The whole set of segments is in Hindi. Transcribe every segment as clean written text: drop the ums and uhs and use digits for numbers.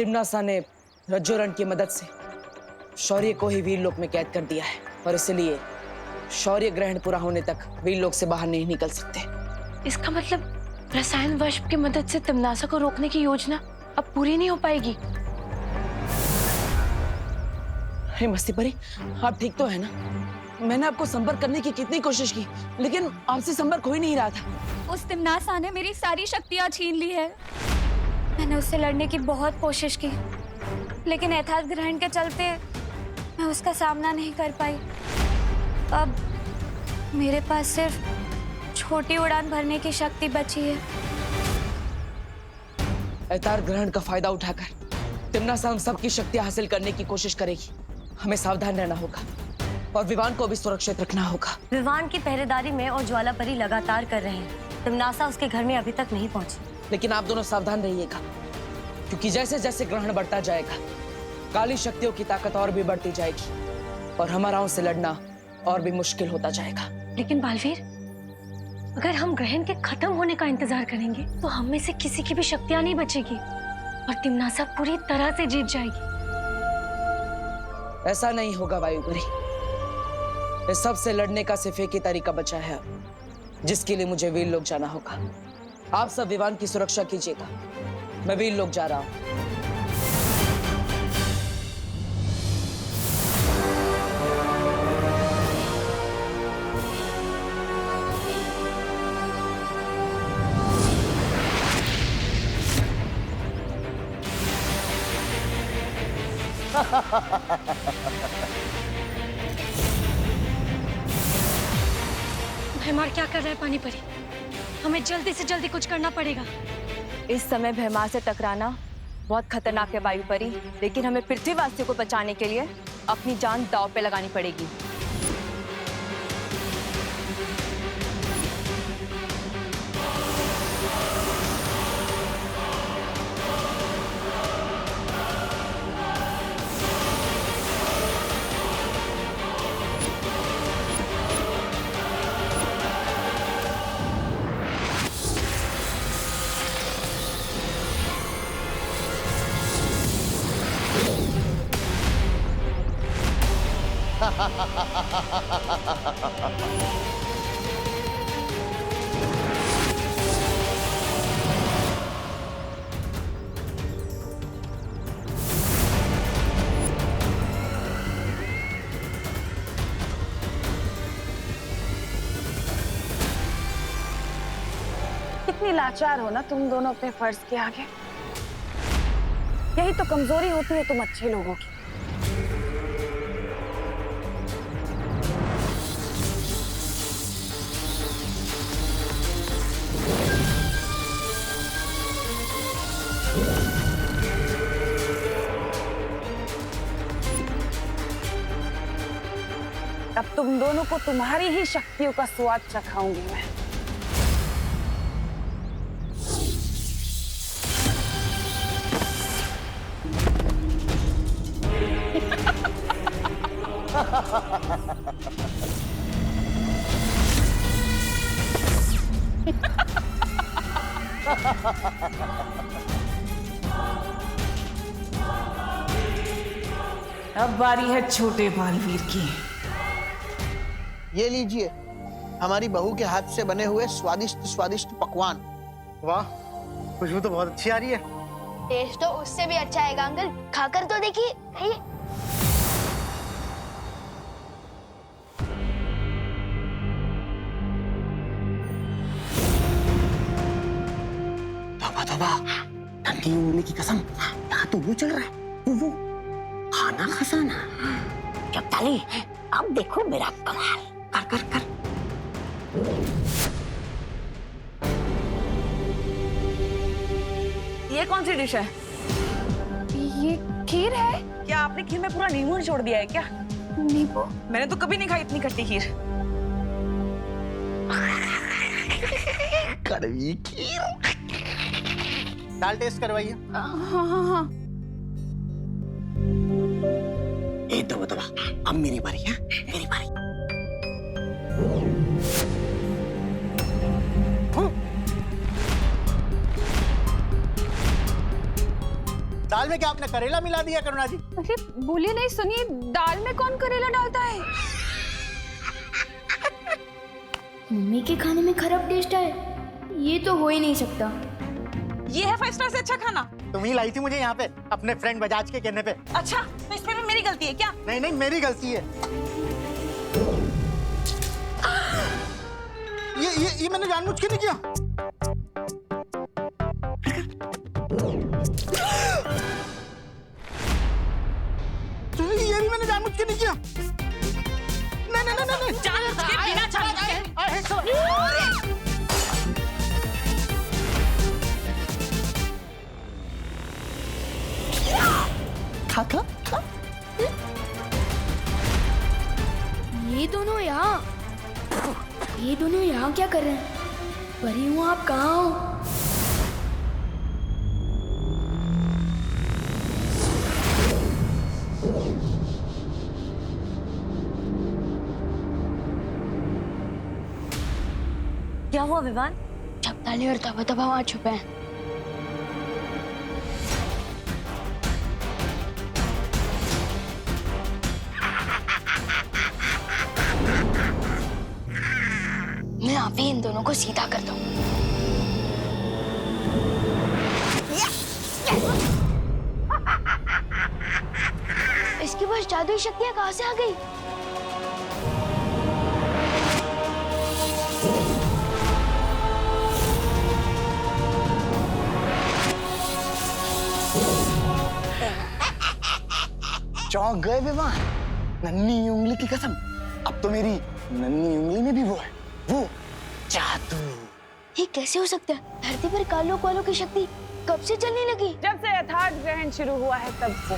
तिम्नासा ने रज्जोरण की मदद से शौर्य को ही वीरलोक में कैद कर दिया है और इसलिए शौर्य ग्रहण पूरा होने तक वीरलोक से बाहर नहीं निकल सकते। इसका मतलब रसायन वाष्प की मदद से तिम्नासा को रोकने की योजना अब पूरी नहीं हो पाएगी। हे मस्ती परी, आप ठीक तो है ना? मैंने आपको संपर्क करने की कितनी कोशिश की, लेकिन आपसे संपर्क हो ही नहीं रहा था। उस तिम्नासा ने मेरी सारी शक्तियां छीन ली है। मैंने उससे लड़ने की बहुत कोशिश की, लेकिन यथार्थ ग्रहण के चलते मैं उसका सामना नहीं कर पाई। अब मेरे पास सिर्फ छोटी उड़ान भरने की शक्ति बची है। यथार्थ ग्रहण का फायदा उठाकर तिम्नासा हम सबकी शक्तियां हासिल करने की कोशिश करेगी। हमें सावधान रहना होगा और विवान को भी सुरक्षित रखना होगा। विवान की पहरेदारी में और ज्वाला परी लगातार कर रहे हैं। तिम्नासा उसके घर में अभी तक नहीं पहुंची। लेकिन आप दोनों सावधान रहिएगा, क्योंकि जैसे जैसे ग्रहण बढ़ता जाएगा काली शक्तियों की ताकत और भी बढ़ती जाएगी और हमारा उनसे लड़ना और भी मुश्किल होता जाएगा। लेकिन बालवीर, अगर हम ग्रहण के खत्म होने का इंतजार करेंगे तो हम में से किसी की भी शक्तियां नहीं बचेगी और तिम्नासा पूरी तरह से जीत जाएगी। ऐसा नहीं होगा वायुपरी। इस सब से लड़ने का सिर्फ एक ही तरीका बचा है, जिसके लिए मुझे वीरलोक जाना होगा। आप सब विवान की सुरक्षा कीजिएगा, मैं वीरलोक जा रहा हूं। भैमार क्या कर रहा है पानी परी? हमें जल्दी से जल्दी कुछ करना पड़ेगा। इस समय भैमार से टकराना बहुत खतरनाक है वायुपरी, लेकिन हमें पृथ्वीवासियों को बचाने के लिए अपनी जान दांव पे लगानी पड़ेगी। कितनी लाचार हो ना तुम दोनों अपने फर्ज के आगे। यही तो कमजोरी होती है तुम अच्छे लोगों की। अब तुम दोनों को तुम्हारी ही शक्तियों का स्वाद चखाऊंगी मैं। अब बारी है छोटे बालवीर की। ये लीजिए हमारी बहू के हाथ से बने हुए स्वादिष्ट स्वादिष्ट पकवान। वाह, खुशबू तो बहुत अच्छी आ रही है। टेस्ट तो उससे भी अच्छा है अंकल, खाकर तो देखिए। खाइए। तौबा तौबा, ठंडी उंगली की कसम, यहाँ तो वो चल रहा है, वो खाना खजाना। जब ताली, अब देखो मेरा कमाल। कर कर कर। ये कौन सी डिश है? ये खीर है। क्या आपने खीर में पूरा नींबू छोड़ दिया है क्या? नींबू? मैंने तो कभी नहीं खाई इतनी खट्टी खीर। कड़वी खीर। दाल टेस्ट करवाइए। हाँ हाँ हाँ। ए दबा दबा, अब मेरी बारी है, मेरी बारी। दाल में क्या आपने करेला मिला दिया करुणा जी? अरे बोलिए नहीं, सुनिए, दाल में कौन करेला डालता है? मम्मी के खाने में खराब टेस्ट है, ये तो हो ही नहीं सकता। ये है 5 स्टार से अच्छा खाना। तुम ही लाई थी मुझे यहाँ पे अपने फ्रेंड बजाज के कहने पे। अच्छा, तो इसमें भी मेरी गलती है क्या? नहीं नहीं, मेरी गलती है। ये मैंने जानबूझ के नहीं किया। ये भी मैंने जानबूझ के नहीं किया। नहीं नहीं नहीं नहीं, जानबूझ के, बिना जानबूझ के। खा खा खा। ये दोनों यहाँ क्या कर रहे हैं? परी हूँ, आप कहाँ हो? क्या हुआ विवान? चपताली और तबा वहाँ छुपे हैं। मैं अभी इन दोनों को सीधा करता हूँ। इसके पास जादुई शक्तियाँ कहाँ से आ गई? चौंक गए विवान? नन्ही उंगली की कसम, अब तो मेरी नन्ही उंगली में भी वो है, वो जादू। ये कैसे हो सकता है? धरती पर कालोक वालों की शक्ति कब से चलने लगी? जब से यथार्थ ग्रहण शुरू हुआ है तब से।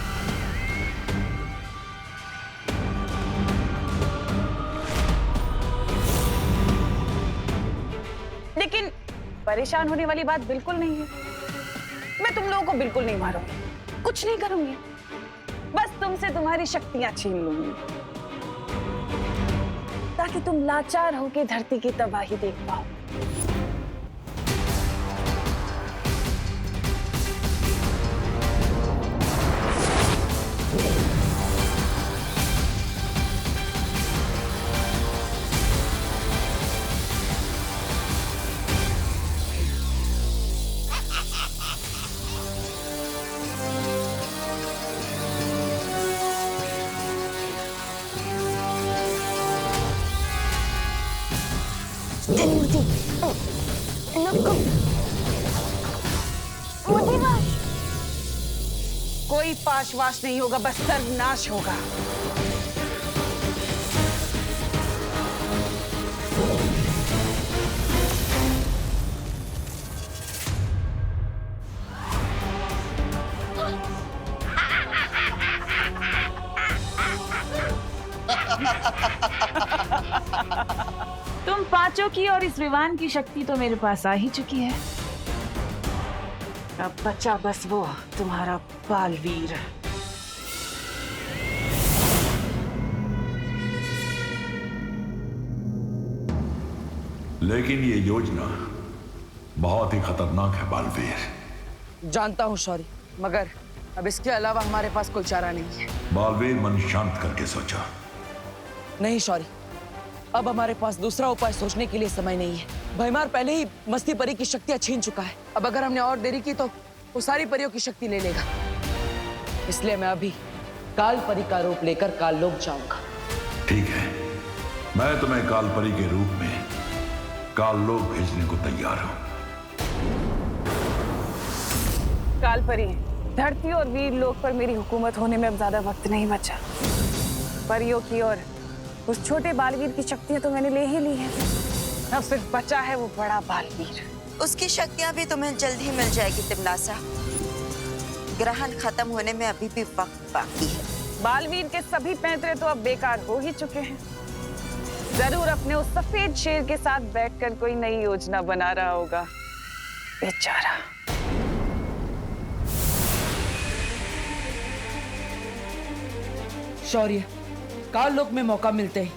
लेकिन परेशान होने वाली बात बिल्कुल नहीं है। मैं तुम लोगों को बिल्कुल नहीं मारूंगी, कुछ नहीं करूंगी, बस तुमसे तुम्हारी शक्तियां छीन लूंगी ताकि तुम लाचार होकर धरती की तबाही देख पाओ। कोई पाशवाश नहीं होगा, बस सर्वनाश होगा। तुम पांचों की और इस विवान की शक्ति तो मेरे पास आ ही चुकी है। अब बचा बस वो तुम्हारा बालवीर। लेकिन ये योजना बहुत ही खतरनाक है बालवीर। जानता हूँ शौर्य, मगर अब इसके अलावा हमारे पास कोई चारा नहीं है। बालवीर, मन शांत करके सोचा। नहीं शौर्य, अब हमारे पास दूसरा उपाय सोचने के लिए समय नहीं है। भयमार पहले ही मस्ती परी की शक्तियां छीन चुका है। अब अगर हमने और देरी की तो वो सारी परियों की शक्ति ले लेगा। इसलिए मैं अभी काल परी का रूप लेकर काललोक जाऊंगा। ठीक है, मैं तुम्हें काल परी के रूप में काललोक भेजने को तैयार हूं। काल परी, धरती और वीर लोक पर मेरी हुकूमत होने में अब ज्यादा वक्त नहीं बचा। परियों की और उस छोटे बालवीर की शक्तियां तो मैंने ले ही ली हैं। अब सिर्फ बचा है वो बड़ा बालवीर। उसकी शक्तियां भी तुम्हें जल्द ही मिल जाएगी तिमनासा। ग्रहण खत्म होने में अभी भी वक्त बाकी है। बालवीर के सभी पैंतरे तो अब बेकार हो ही चुके हैं। जरूर अपने उस सफेद शेर के साथ बैठकर कोई नई योजना बना रहा होगा, बेचारा। शौर्य, काललोक में मौका मिलते ही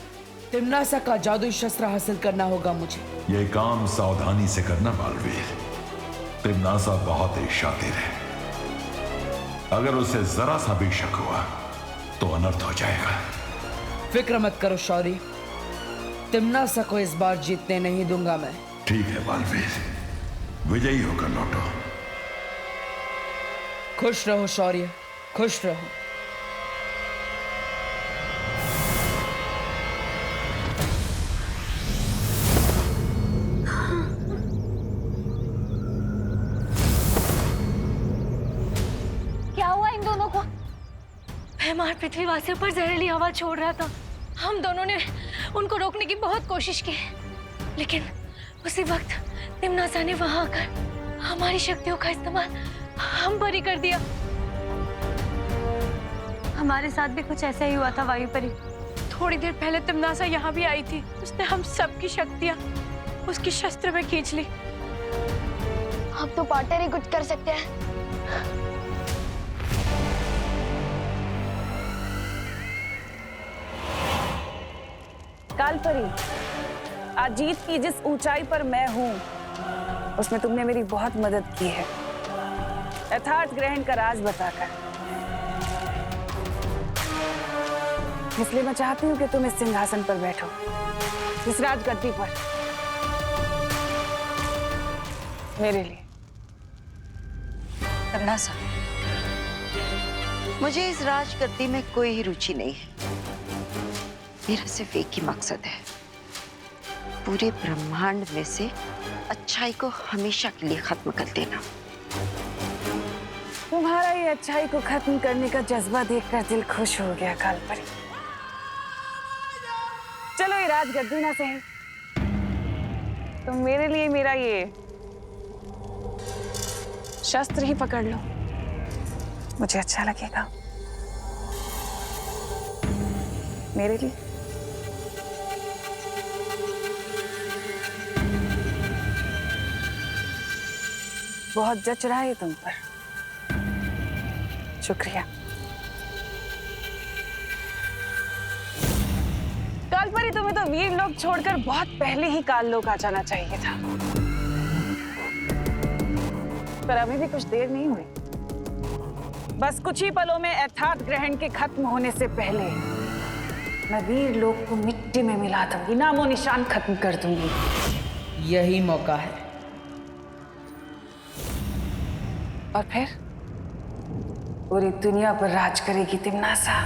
तिमनासा का जादुई शस्त्र हासिल करना होगा मुझे। ये काम सावधानी से करना बालवीर। तिमनासा बहुत ही शातिर है। अगर उसे जरा सा भी शक हुआ तो अनर्थ हो जाएगा। फिक्र मत करो शौर्य, तिम्नासा को इस बार जीतने नहीं दूंगा मैं। ठीक है बालवीर, विजयी होकर लौटो। खुश रहो शौर्य, खुश रहो। क्या हुआ इन दोनों को? भैमार पृथ्वीवासियों पर जहरीली हवा छोड़ रहा था। हम दोनों ने उनको रोकने की बहुत कोशिश की, लेकिन उसी वक्त तिम्नासा ने वहां आकर हमारी शक्तियों का इस्तेमाल हम पर ही कर दिया। हमारे साथ भी कुछ ऐसा ही हुआ था वायुपरी। थोड़ी देर पहले तिम्नासा यहाँ भी आई थी। उसने हम सबकी शक्तियाँ उसकी शस्त्र में खींच ली। अब तो पार्टनर ही कुछ कर सकते हैं। कालपरी, आज जीत की जिस ऊंचाई पर मैं हूं, उसमें तुमने मेरी बहुत मदद की है, यथार्थ ग्रहण का राज बताकर। इसलिए मैं चाहती हूँ कि तुम इस सिंहासन पर बैठो, इस राजगद्दी पर, मेरे लिए। तिम्नासा, मुझे इस राजगद्दी में कोई ही रुचि नहीं है। मेरा सिर्फ एक ही मकसद है, पूरे ब्रह्मांड में से अच्छाई को हमेशा के लिए खत्म कर देना। तुम्हारा ये अच्छाई को खत्म करने का जज्बा देखकर दिल खुश हो गया कालपरी। चलो ये राजगद्दी ना सही, तुम मेरे लिए मेरा ये शस्त्र ही पकड़ लो, मुझे अच्छा लगेगा। मेरे लिए बहुत जच रहा है तुम पर, शुक्रिया। कालपरी, तुम्हें तो वीर लोग छोड़कर बहुत पहले ही काल लोग आ जाना चाहिए था, पर अभी भी कुछ देर नहीं हुई। बस कुछ ही पलों में यथार्थ ग्रहण के खत्म होने से पहले मैं वीर लोग को मिट्टी में मिला दूंगी, नामो निशान खत्म कर दूंगी। यही मौका है। और फिर पूरी दुनिया पर राज करेगी तिम्नासा।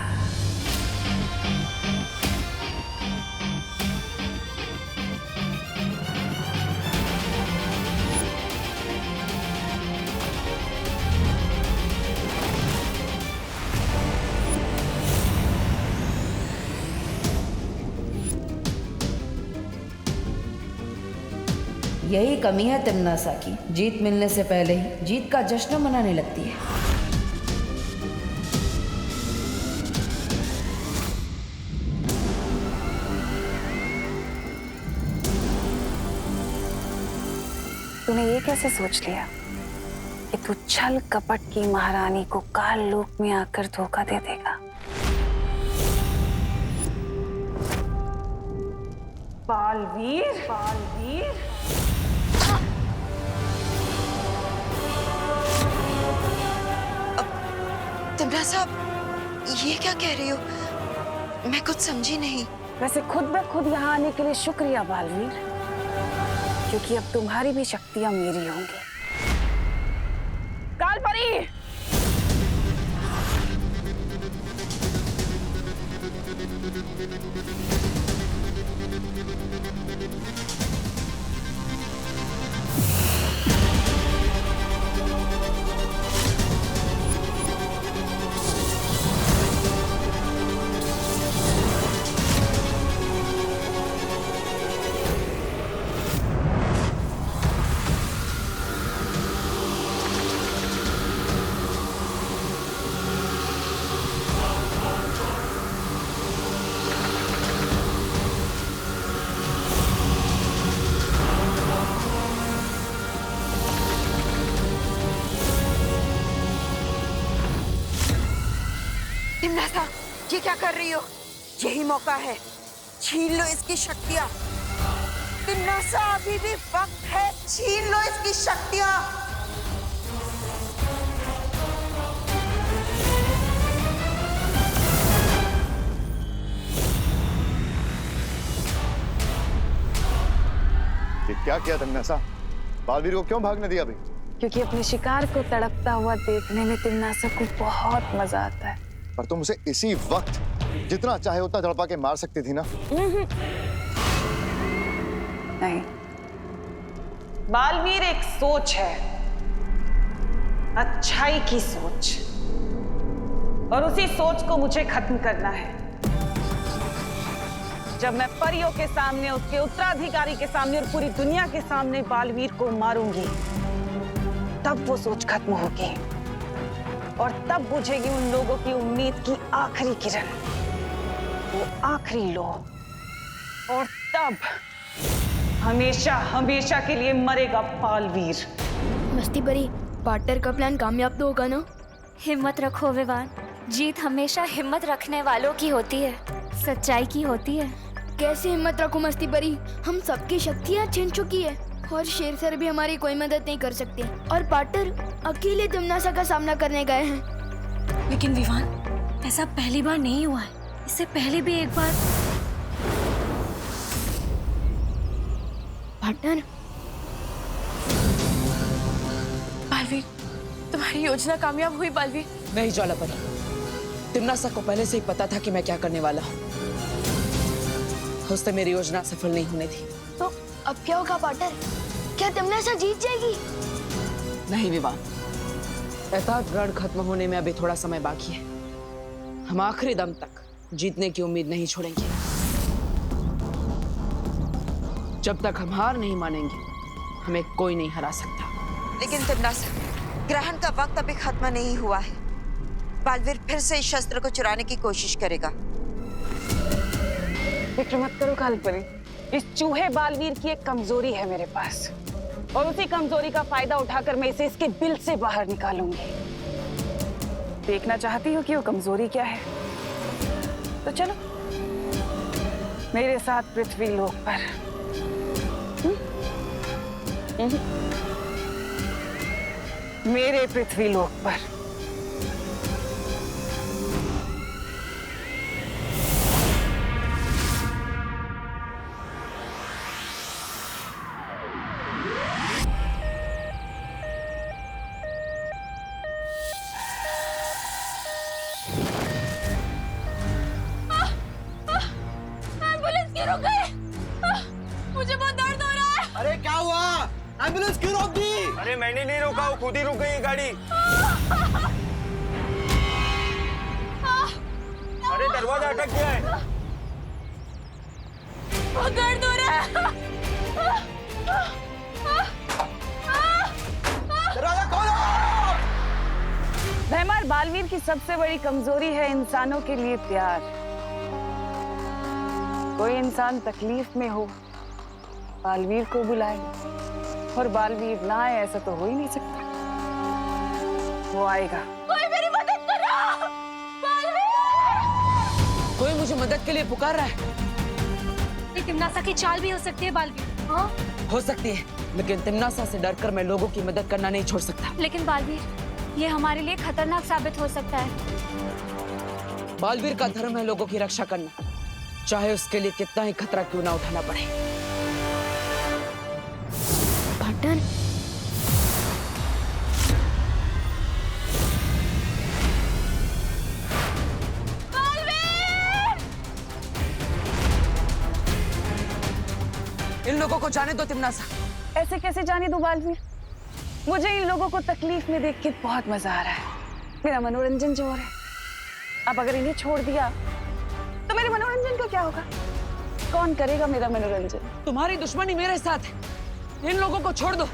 यही कमी है तिम्नासा की, जीत मिलने से पहले ही जीत का जश्न मनाने लगती है। तूने ये कैसे सोच लिया कि तू छल कपट की महारानी को काल लोक में आकर धोखा दे देगा? बालवीर, बालवीर, तिम्नासा, ये क्या कह रही हो? मैं कुछ समझी नहीं। वैसे खुद ब खुद यहाँ आने के लिए शुक्रिया बालवीर, क्योंकि अब तुम्हारी भी शक्तियां मेरी होंगी। कालपरी, तिम्नासा, ये क्या कर रही हो? यही मौका है, छीन लो इसकी शक्तियां। तिम्नासा, अभी भी वक्त है, छीन लो इसकी शक्तियां। क्या किया तमन्नासा? बालवीर को क्यों भागने दिया भाई? क्योंकि अपने शिकार को तड़पता हुआ देखने में तिम्नासा को बहुत मजा आता है। पर तुम उसे इसी वक्त जितना चाहे उतना तड़पा के मार सकती थी ना। नहीं, बालवीर एक सोच है, अच्छाई की सोच, और उसी सोच को मुझे खत्म करना है। जब मैं परियों के सामने, उसके उत्तराधिकारी के सामने और पूरी दुनिया के सामने बालवीर को मारूंगी, तब वो सोच खत्म होगी और तब बुझेगी उन लोगों की उम्मीद की आखिरी किरण, वो आखिरी लो, और तब हमेशा हमेशा के लिए मरेगा बालवीर। मस्ती परी, पार्टनर का प्लान कामयाब तो होगा ना? हिम्मत रखो विवान, जीत हमेशा हिम्मत रखने वालों की होती है, सच्चाई की होती है। कैसे हिम्मत रखो मस्ती परी? हम सबकी शक्तियाँ छिन चुकी है और शेर सर भी हमारी कोई मदद नहीं कर सकते, और पार्टनर अकेले तिम्नासा का सामना करने गए हैं। लेकिन विवान, ऐसा पहली बार नहीं हुआ है, इससे पहले भी एक बार। पार्टनर, बालवीर, तुम्हारी योजना कामयाब हुई बालवीर। नहीं ज्वाला परी, तिम्नासा को पहले से ही पता था कि मैं क्या करने वाला हूँ। उससे मेरी योजना सफल नहीं होने थी। तो अब क्या होगा पार्टनर? क्या तिम्नासा जीत जाएगी? नहीं विवान, एताद ग्रहण खत्म होने में अभी थोड़ा समय बाकी है। हम आखिरी दम तक जीतने की उम्मीद नहीं छोड़ेंगे। जब तक हम हार नहीं मानेंगे, हमें कोई नहीं हरा सकता। लेकिन तिम्नासा, ग्रहण का वक्त अभी खत्म नहीं हुआ है। बालवीर फिर से इस शस्त्र को चुराने की कोशिश करेगा। फिक्र मत करो कालपरी, इस चूहे बालवीर की एक कमजोरी है मेरे पास, और उसी कमजोरी का फायदा उठाकर मैं इसे इसके बिल से बाहर निकालूंगी। देखना चाहती हो कि वो कमजोरी क्या है? तो चलो मेरे साथ पृथ्वी लोक पर। मेरे पृथ्वी लोक पर। मुझे बहुत दर्द हो रहा है। अरे क्या हुआ? एम्बुलेंस क्यों रोक दी? अरे मैंने नहीं रोका, वो खुद ही रुक गई गाड़ी। अरे दरवाजा अटक गया है। बहुत दर्द हो रहा है। दरवाजा खोलो! भैमार, बालवीर की सबसे बड़ी कमजोरी है इंसानों के लिए प्यार। कोई इंसान तकलीफ में हो, बालवीर को बुलाए, और बालवीर ना आए ऐसा तो हो ही नहीं सकता। वो आएगा। कोई मेरी मदद करो! बालवीर! कोई मुझे मदद के लिए पुकार रहा है। ये तिम्नासा की चाल भी हो सकती है बालवीर। हाँ? हो सकती है, लेकिन तिम्नासा से डरकर मैं लोगों की मदद करना नहीं छोड़ सकता। लेकिन बालवीर, ये हमारे लिए खतरनाक साबित हो सकता है। बालवीर का धर्म है लोगों की रक्षा करना, चाहे उसके लिए कितना ही खतरा क्यों ना उठाना पड़े। पार्टनर, इन लोगों को जाने दो तिम्नासा। ऐसे कैसे जाने दो बालवीर? मुझे इन लोगों को तकलीफ में देख के बहुत मजा आ रहा है। मेरा मनोरंजन जो हो रहा है। अब अगर इन्हें छोड़ दिया तो मेरे मनोरंजन का क्या होगा? कौन करेगा मेरा मनोरंजन? तुम्हारी दुश्मनी मेरे साथ है। इन लोगों को छोड़ दो,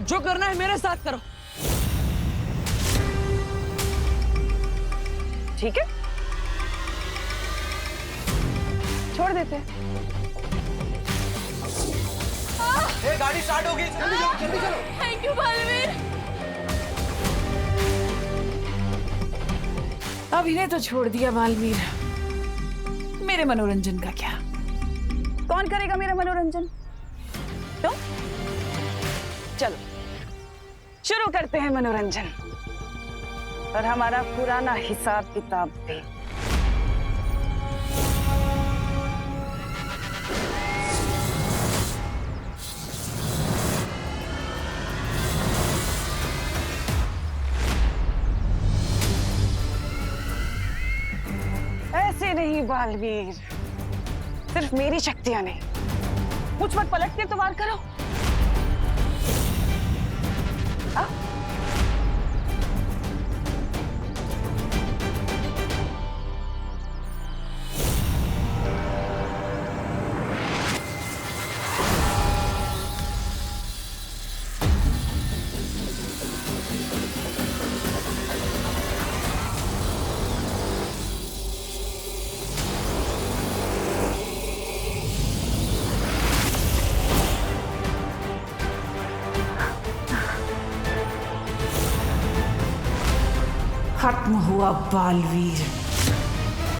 जो करना है मेरे साथ करो। ठीक है, छोड़ देते हैं। ये गाड़ी स्टार्ट होगी, जल्दी चलो, जल्दी चलो। Thank you Baalveer. अब इन्हें तो छोड़ दिया बालवीर, मेरे मनोरंजन का क्या? कौन करेगा मेरा मनोरंजन? तो चलो शुरू करते हैं मनोरंजन, और हमारा पुराना हिसाब किताब भी। नहीं बालवीर, सिर्फ मेरी शक्तियां नहीं, मुझ पर पलट के तो वार करो। खत्म हुआ बालवीर।